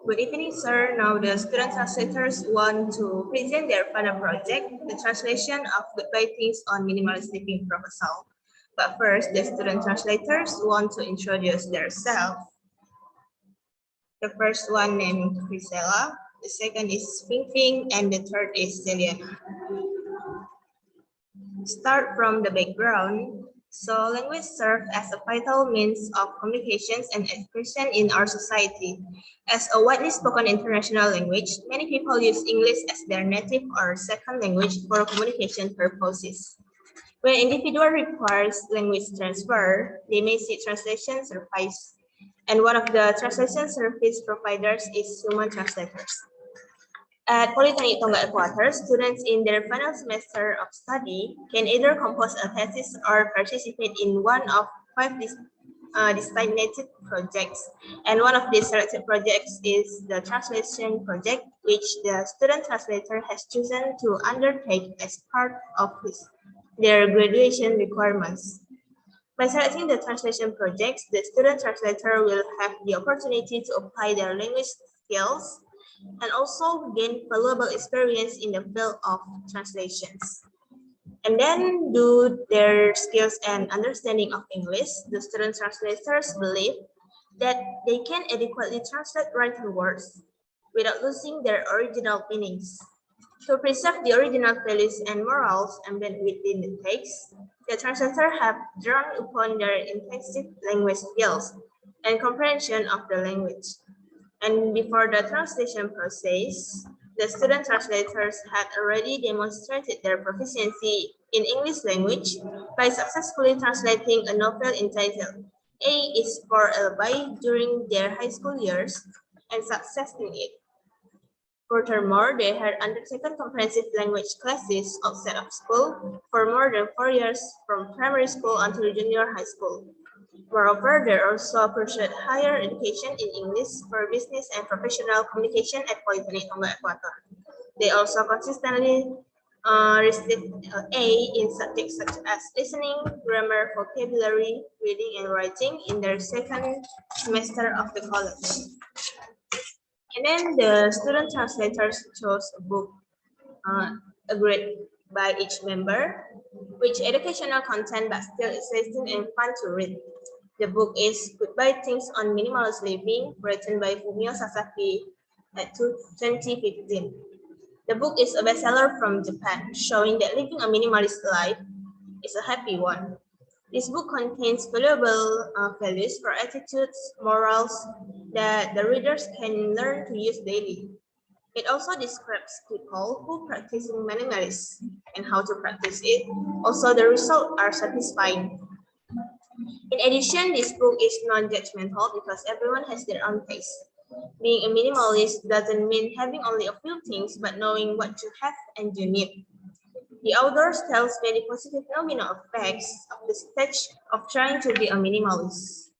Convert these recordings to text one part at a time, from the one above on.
Good evening, sir. Now the student translators want to present their final project, the translation of goodbye things on minimalist living proposal. But first, the student translators want to introduce themselves. The first one named Chrysella, the second is Fing, and the third is Sellyana. Start from the background. So language serves as a vital means of communications and expression in our society. As a widely spoken international language, many people use English as their native or second language for communication purposes. When an individual requires language transfer, they may seek translation service. And one of the translation service providers is human translators. At Polytechnic Tonga Equator, students in their final semester of study can either compose a thesis or participate in one of 5 designated projects. And one of these selected projects is the translation project, which the student translator has chosen to undertake as part of their graduation requirements. By selecting the translation projects, the student translator will have the opportunity to apply their language skills and also gain valuable experience in the field of translations. And then due their skills and understanding of English, the student translators believe that they can adequately translate written words without losing their original meanings. To preserve the original values and morals embedded within the text, the translator have drawn upon their intensive language skills and comprehension of the language. And before the translation process, the student translators had already demonstrated their proficiency in English language by successfully translating a novel entitled A is for Alibi during their high school years and successing it. Furthermore, they had undertaken comprehensive language classes outside of school for more than 4 years from primary school until junior high school. Moreover, they also pursued higher education in English for business and professional communication at Polytechnic Tonga Equator. They also consistently received A in subjects such as listening, grammar, vocabulary, reading, and writing in their second semester of the college. And then the student translators chose a book agreed by each member, which educational content but still exciting and fun to read. The book is Goodbye Things on Minimalist Living, written by Fumio Sasaki at 2015. The book is a bestseller from Japan, showing that living a minimalist life is a happy one. This book contains valuable values for attitudes, morals that the readers can learn to use daily. It also describes people who practice minimalism and how to practice it. Also, the results are satisfying. In addition, this book is non-judgmental because everyone has their own taste. Being a minimalist doesn't mean having only a few things, but knowing what you have and you need. The author tells many positive nominal effects of the stage of trying to be a minimalist.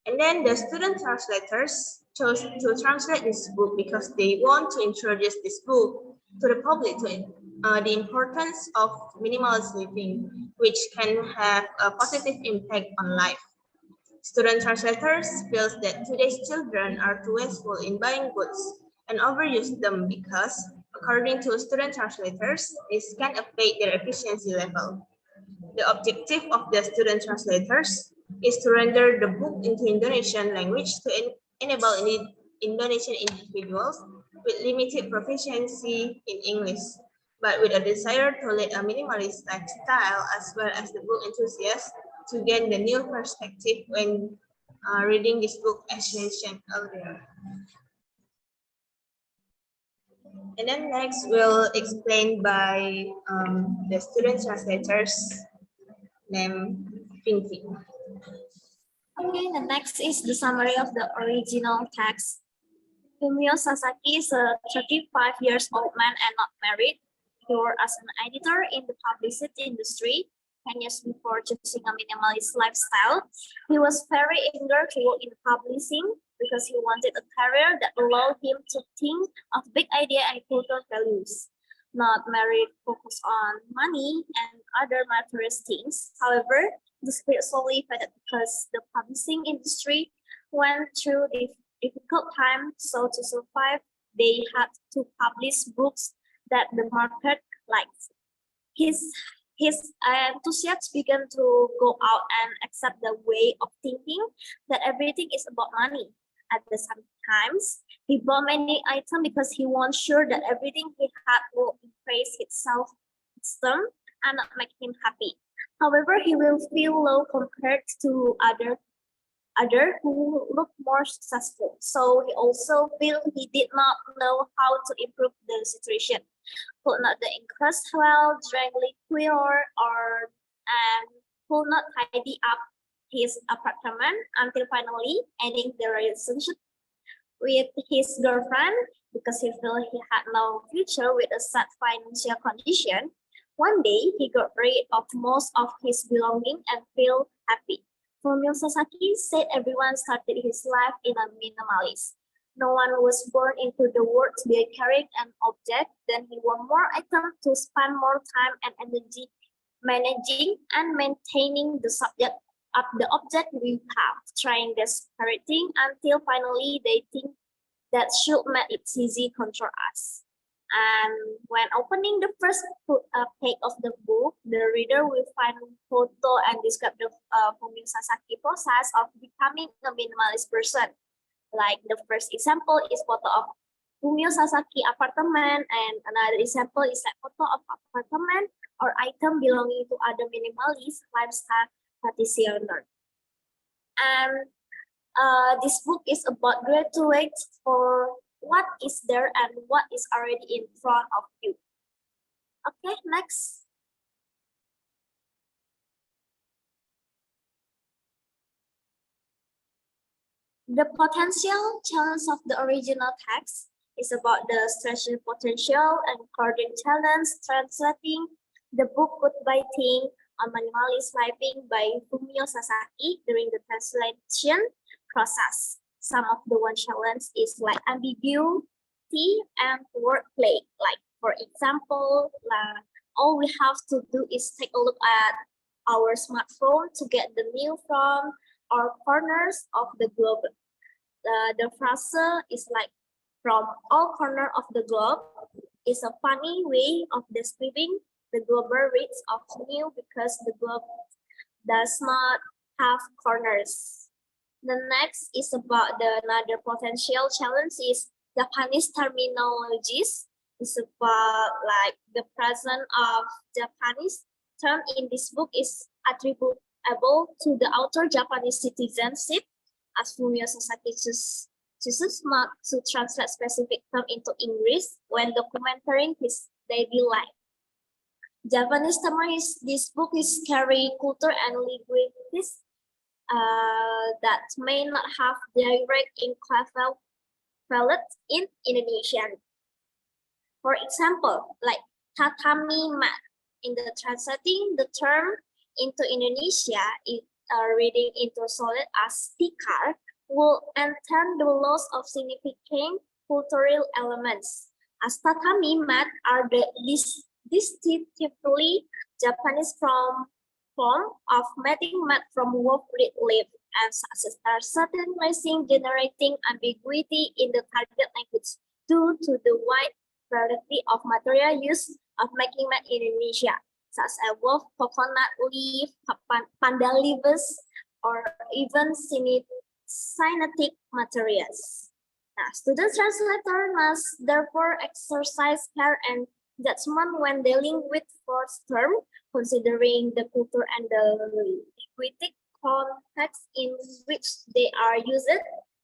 And then the student translators chose to translate this book because they want to introduce this book to the public to the importance of minimalist living, which can have a positive impact on life. Student translators feel that today's children are too wasteful in buying goods and overuse them because, according to student translators, this can affect their efficiency level. The objective of the student translators is to render the book into Indonesian language to enable Indonesian individuals with limited proficiency in English, but with a desire to lead a minimalist lifestyle, as well as the book enthusiasts to gain the new perspective when reading this book as mentioned earlier. And then next we'll explain by the student translators named Fing. Okay, the next is the summary of the original text. Fumio Sasaki is a 35 years old man and not married. He worked as an editor in the publicity industry. 10 years before choosing a minimalist lifestyle, he was very eager to work in publishing because he wanted a career that allowed him to think of big ideas and cultural values. not married, focus on money and other material things. However, the spirit slowly faded because the publishing industry went through a difficult time. So to survive, they had to publish books that the market liked. His his enthusiasm began to go out and accept the way of thinking that everything is about money. At the same times, he bought many items because he was sure that everything he had will increase his self-esteem and not make him happy. However, he will feel low compared to other who look more successful. So he also feel he did not know how to improve the situation. Could not increase well, drank liquor, or and could not tidy up his apartment until finally ending the relationship with his girlfriend because he felt he had no future with a sad financial condition. One day, he got rid of most of his belongings and felt happy. Fumio Sasaki said everyone started his life in a minimalist. No one was born into the world to be carrying an object. Then he wore more items to spend more time and energy managing and maintaining the subject of the object we have, trying desperately until finally they think that should make it easy control us. And when opening the first page of the book, the reader will find photo and describe the Fumio Sasaki process of becoming a minimalist person. Like the first example is photo of Fumio Sasaki apartment, and another example is a photo of apartment or item belonging to other minimalist lifestyle practitioner. And this book is about graduates for what is there and what is already in front of you. Okay, next. The potential challenge of the original text is about the stretching potential and coding challenge translating the book Goodbye Thing on Minimalist Living by Fumio Sasaki during the translation process. Some of the one challenge is like ambiguity and wordplay. Like for example, all we have to do is take a look at our smartphone to get the news from our corners of the globe. The phrase is like from all corners of the globe is a funny way of describing the global reach of news because the globe does not have corners. The next is about another potential challenge is Japanese terminologies. It's about like the presence of Japanese term in this book is attributable to the author Japanese citizenship, as Fumio Sasaki chooses not to translate specific term into English when documenting his daily life. Japanese term is this book is carry culture and linguistics that may not have direct equivalent in Indonesian. For example, like tatami mat. In the translating the term into Indonesia, reading into solid as tikar will entail the loss of significant cultural elements. As tatami mat are the distinctively Japanese form of mating mat from woven leaf, and success are certain missing generating ambiguity in the target language due to the wide variety of material used of making mat in Indonesia, such as wool, coconut leaf, pandan leaves, or even synthetic materials. Now, student translator must therefore exercise care and judgment when dealing with first term, considering the culture and the linguistic context in which they are used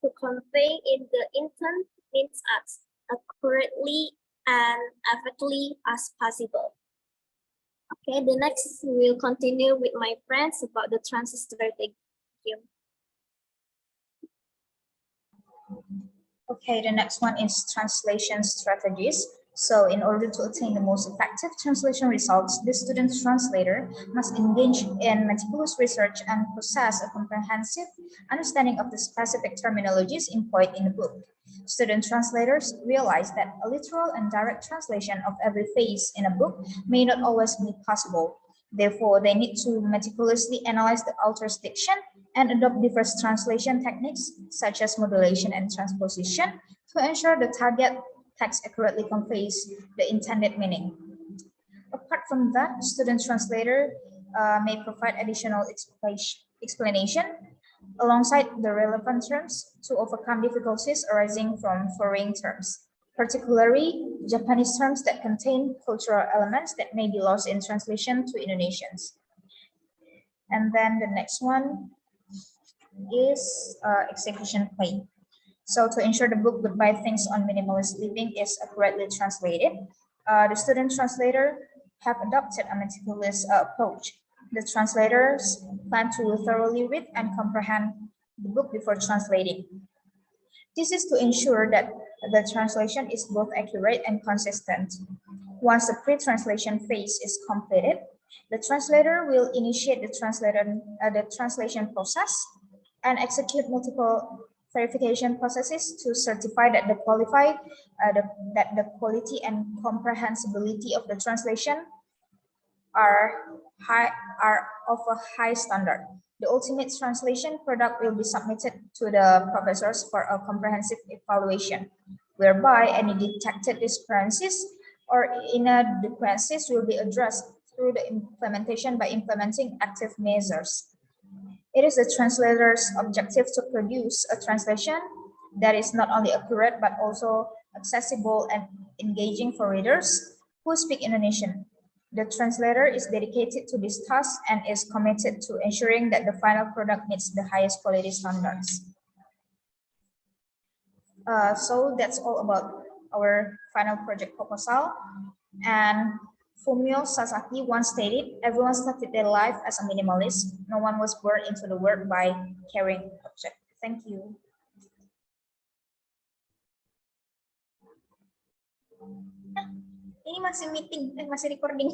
to convey in the intent means as accurately and effectively as possible. Okay, the next we'll continue with my friends about the translation strategy. Thank you. Okay, the next one is translation strategies. So in order to attain the most effective translation results, the student translator must engage in meticulous research and possess a comprehensive understanding of the specific terminologies employed in the book. Student translators realize that a literal and direct translation of every phrase in a book may not always be possible. Therefore, they need to meticulously analyze the author's diction and adopt diverse translation techniques such as modulation and transposition to ensure the target text accurately conveys the intended meaning. Apart from that, student translator may provide additional explanation alongside the relevant terms to overcome difficulties arising from foreign terms, particularly Japanese terms that contain cultural elements that may be lost in translation to Indonesians. And then the next one is execution play. So to ensure the book Goodbye Things on Minimalist Living is accurately translated, the student translator have adopted a meticulous approach. The translators plan to thoroughly read and comprehend the book before translating. This is to ensure that the translation is both accurate and consistent. Once the pre-translation phase is completed, the translator will initiate the translation process and execute multiple verification processes to certify that the quality and comprehensibility of the translation are of a high standard. The ultimate translation product will be submitted to the professors for a comprehensive evaluation, whereby any detected discrepancies or inadequacies will be addressed through the implementation by implementing active measures. It is the translator's objective to produce a translation that is not only accurate but also accessible and engaging for readers who speak Indonesian. The translator is dedicated to this task and is committed to ensuring that the final product meets the highest quality standards. So that's all about our final project proposal. And Fumio Sasaki once stated, everyone started their life as a minimalist. No one was born into the world by carrying object. Thank you. Ini masih meeting, masih recording.